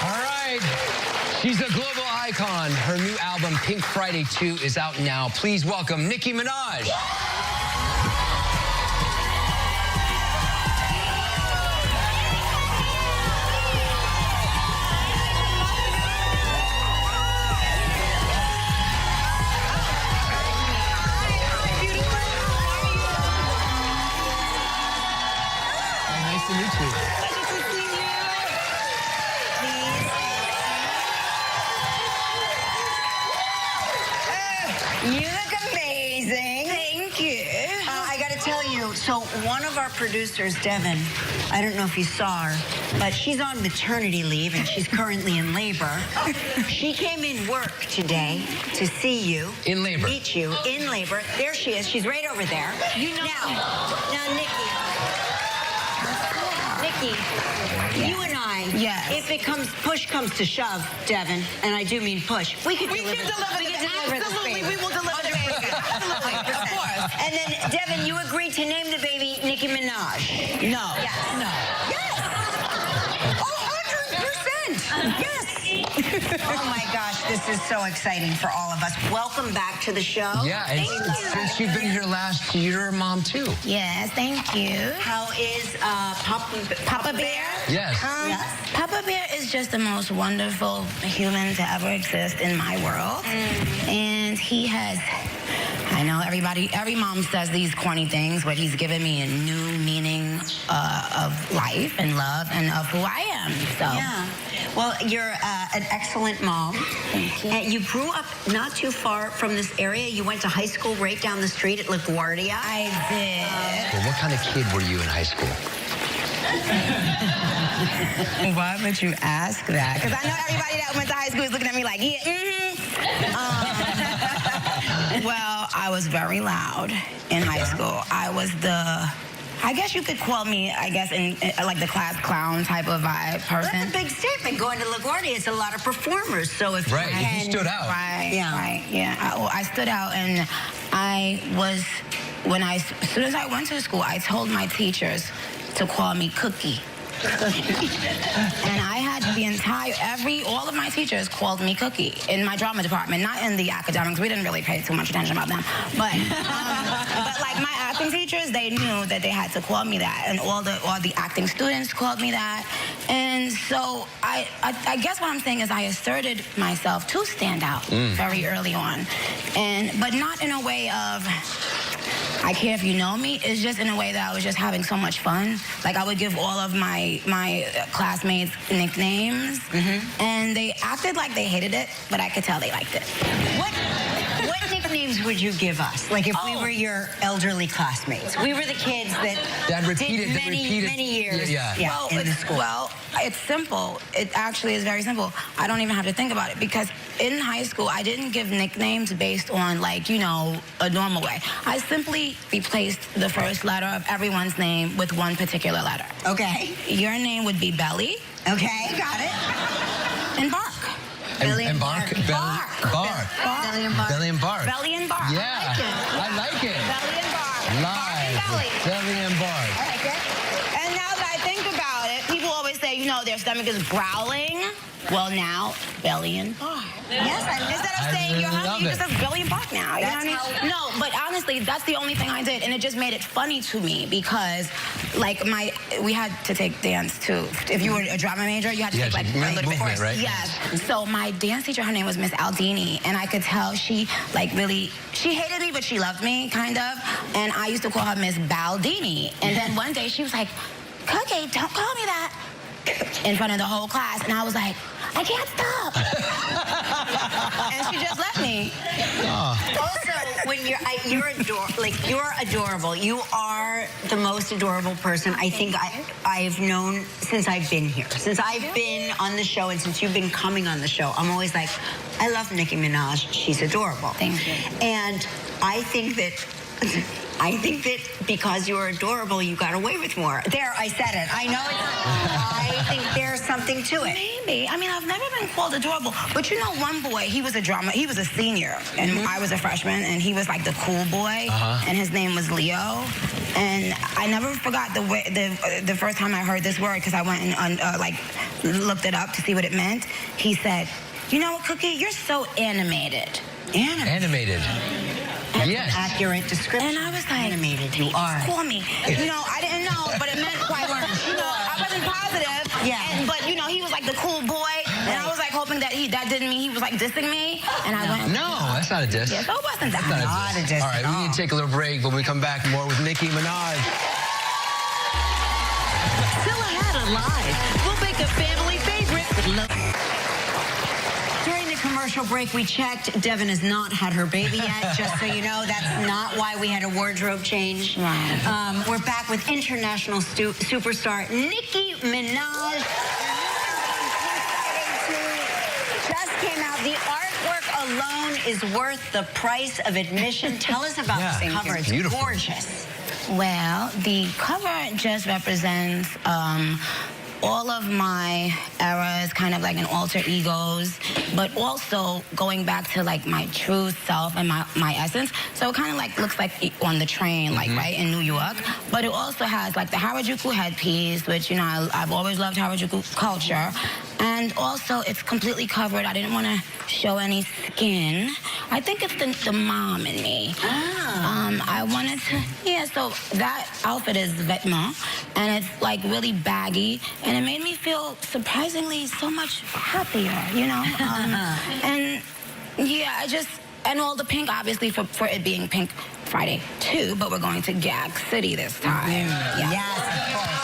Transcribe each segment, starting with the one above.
All right. She's a global icon. Her new album, Pink Friday 2, is out now. Please welcome Nicki Minaj. Nice to meet you. You look amazing. Thank you. I got to tell you, so one of our producers, Devin, I don't know if you saw her, but she's on maternity leave and she's currently in labor. She came in work today to see you. In labor. Meet you in labor. There she is. She's right over there. You know. Now, Nicki, you and I, Yes. if it push comes to shove, Devin, and I do mean push, we can deliver the Absolutely, baby. we will deliver the baby. Absolutely, of course. And then, Devin, you agreed to name the baby Nicki Minaj. No. Yes. No. Yes. 100%. Yes. Oh my gosh, this is so exciting for all of us. Welcome back to the show. Yeah, and since you've been here last, you're a mom too. Yes, thank you. How is Papa Bear? Yes. Yes. Papa Bear is just the most wonderful human to ever exist in my world. And he has, I know every mom says these corny things, but he's given me a new meaning of life and love and of who I am. So. Yeah. Well, you're an excellent mom. Thank you. And you grew up not too far from this area. You went to high school right down the street at LaGuardia. I did. Well, what kind of kid were you in high school? Why would you ask that? Because I know everybody that went to high school is looking at me like, yeah, well, I was very loud in high school. I was I guess you could call me, in like the class clown type of vibe person. That's a big statement. Going to LaGuardia, it's a lot of performers. So if Right, you can, you stood out. Right, Yeah. right, yeah. I stood out, and as soon as I went to school, I told my teachers to call me Cookie. And I had all of my teachers called me Cookie in my drama department, not in the academics. We didn't really pay too much attention about them. But like my acting teachers, they knew that they had to call me that. And all the acting students called me that. And so I guess what I'm saying is I asserted myself to stand out very early on. But not in a way of, I care if you know me. It's just in a way that I was just having so much fun. Like I would give all of my classmates nicknames, and they acted like they hated it, but I could tell they liked it. What nicknames would you give us? Like if we were your elderly classmates, we were the kids that did many years in the school. Well, it's simple. It actually is very simple. I don't even have to think about it because in high school, I didn't give nicknames based on like, a normal way. I simply replaced the first letter of everyone's name with one particular letter. Okay. Your name would be Belly. Okay, got it. And Bark. Belly and Bark. Bark. Belly and Bark. Belly and Bark. Belly and Bark. Yeah. I like it. Belly and Bark. Live. Bark and Belly. Belly and Bark. I like it. And now that I think about it, people always say, their stomach is growling. Well, now, Belly and Bark. Yes, Instead of saying you're hungry, you just say Belly and Bark now. You know what I mean? No, but honestly, that's the only thing I did, and it just made it funny to me because, like, we had to take dance too. If you were a drama major, you had to take like a little bit. Right? Yes. So my dance teacher, her name was Miss Aldini, and I could tell she hated me, but she loved me, kind of. And I used to call her Miss Baldini. And then one day she was like, Cookie, don't call me that. In front of the whole class, and I was like, I can't stop. And she just left me. Also, when you're adorable. You are the most adorable person I think I've known since I've been here. Since I've been on the show and since you've been coming on the show, I'm always like, I love Nicki Minaj. She's adorable. Thank you. And I think that because you're adorable, you got away with more. There, I said it. I know it's I think there's something something to it. Maybe. I mean, I've never been called adorable. But you know, one boy, he was a senior, and I was a freshman, and he was like the cool boy, and his name was Leo. And I never forgot the first time I heard this word, because I went and like looked it up to see what it meant. He said, "You know what, Cookie? You're so animated." Animated. Yes. Accurate description. And I was like, animated. You are. Call me. You know, I didn't know, but it meant quite worse. You know, I wasn't positive. Yeah. But you know, he was like the cool boy, and I was like hoping that that didn't mean he was like dissing me. And I went, No, that's not a diss. yeah, so it wasn't that. Not a diss. All right, we need to take a little break. When we come back, more with Nicki Minaj. Still ahead on Live. We'll make a family favorite with love. During the commercial break, we checked. Devin has not had her baby yet, just so you know. That's not why we had a wardrobe change. Right. We're back with international superstar Nicki Minaj. Just came out. The artwork alone is worth the price of admission. Tell us about this cover. It's beautiful. Gorgeous. Well, the cover just represents all of my eras, kind of like an alter egos, but also going back to like my true self and my essence. So it kind of like looks like on the train, like right in New York. But it also has like the Harajuku headpiece, which, you know, I've always loved Harajuku culture. And also it's completely covered. I didn't want to show any skin. I think it's the mom in me. I wanted to, so that outfit is vêtement, and it's like really baggy, and it made me feel surprisingly so much happier, you know? And yeah, and all the pink, obviously, for it being Pink Friday too, but we're going to Gag City this time. Yes, of course.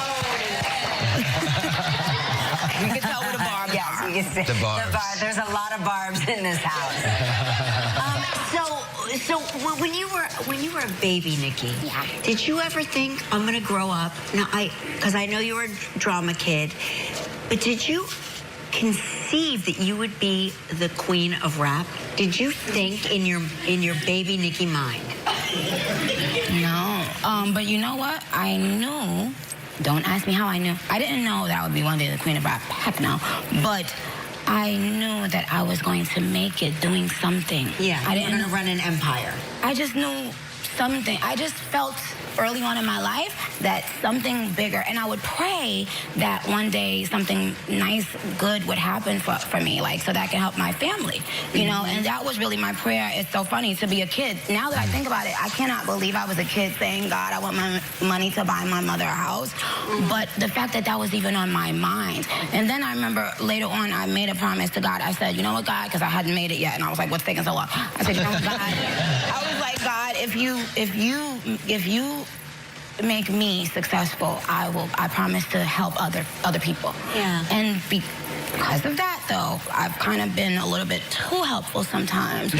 You can tell where the barbs are. You can see The barbs. There's a lot of barbs in this house. So when you were a baby, Nicki, did you ever think, I'm gonna grow up? Now, because I know you were a drama kid, but did you conceive that you would be the queen of rap? Did you think in your baby Nicki mind? No, but you know what? I knew. Don't ask me how I knew. I didn't know that I would be one day the queen of rap. Heck no. But I knew that I was going to make it doing something. Yeah, I didn't want to run an empire. I just knew something. I just felt early on in my life that something bigger, and I would pray that one day something nice, good would happen for me, like so that I can help my family, you know, and that was really my prayer. It's so funny to be a kid. Now that I think about it, I cannot believe I was a kid saying, God, I want my money to buy my mother a house, but the fact that that was even on my mind. And then I remember later on, I made a promise to God. I said, you know what, God, because I hadn't made it yet, and I was like, what's taking so long? I said, you know what, God, I was like, God, if you make me successful, I promise to help other people. Yeah. And because of that, though, I've kind of been a little bit too helpful sometimes,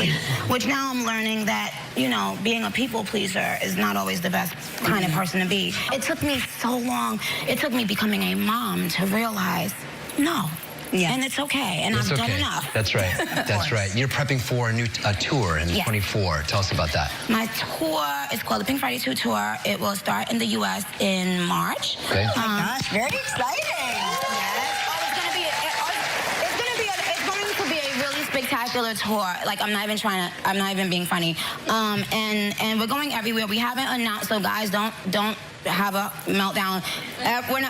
which now I'm learning that, you know, being a people pleaser is not always the best kind of person to be. It took me so long. It took me becoming a mom to realize, no. Yeah. And it's okay, and I've done enough. That's right. That's right. You're prepping for a new tour in 24. Tell us about that. My tour is called the Pink Friday 2 Tour. It will start in the U.S. in March. Okay. Oh my gosh, very exciting. It's going to be a really spectacular tour. Like, I'm not even being funny. And we're going everywhere. We haven't announced, so guys, don't have a meltdown.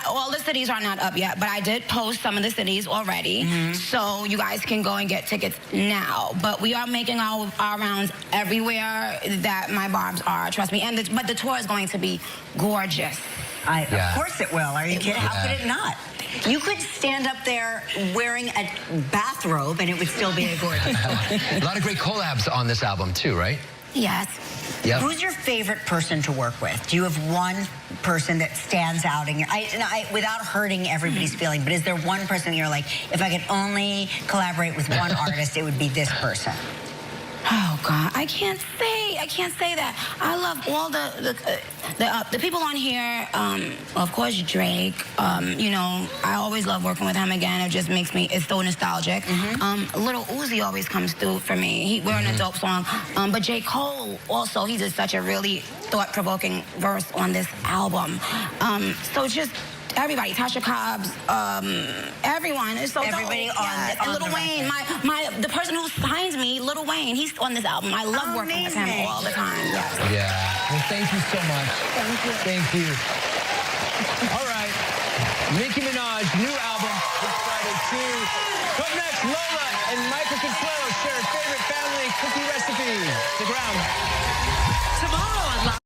All the cities are not up yet, but I did post some of the cities already, so you guys can go and get tickets now. But we are making our rounds everywhere that my barbs are, trust me. But the tour is going to be gorgeous. Of course it will. Are you kidding? How could it not? You could stand up there wearing a bathrobe and it would still be a gorgeous tour. A lot of great collabs on this album too, right? Yes. Yep. Who's your favorite person to work with? Do you have one person that stands out in your... without hurting everybody's feeling, but is there one person you're like, if I could only collaborate with one artist, it would be this person? Oh God, I can't say that. I love all the people on here. Of course, Drake. You know, I always love working with him again. It just makes me, it's so nostalgic. Little Uzi always comes through for me. We're in a dope song. But J. Cole also, he did such a really thought-provoking verse on this album. So just everybody, Tasha Cobbs, everyone. It's so Everybody dope. on And Lil the Wayne, the person who signed me, Lil Wayne, he's on this album. I love working with him Amazing. all the time. Yes. Yeah. Well, thank you so much. Thank you. Thank you. All right. Nicki Minaj, new album, Pink Friday 2. Up next, Lola and Michael Consuelo share a favorite family cookie recipe. Stick around.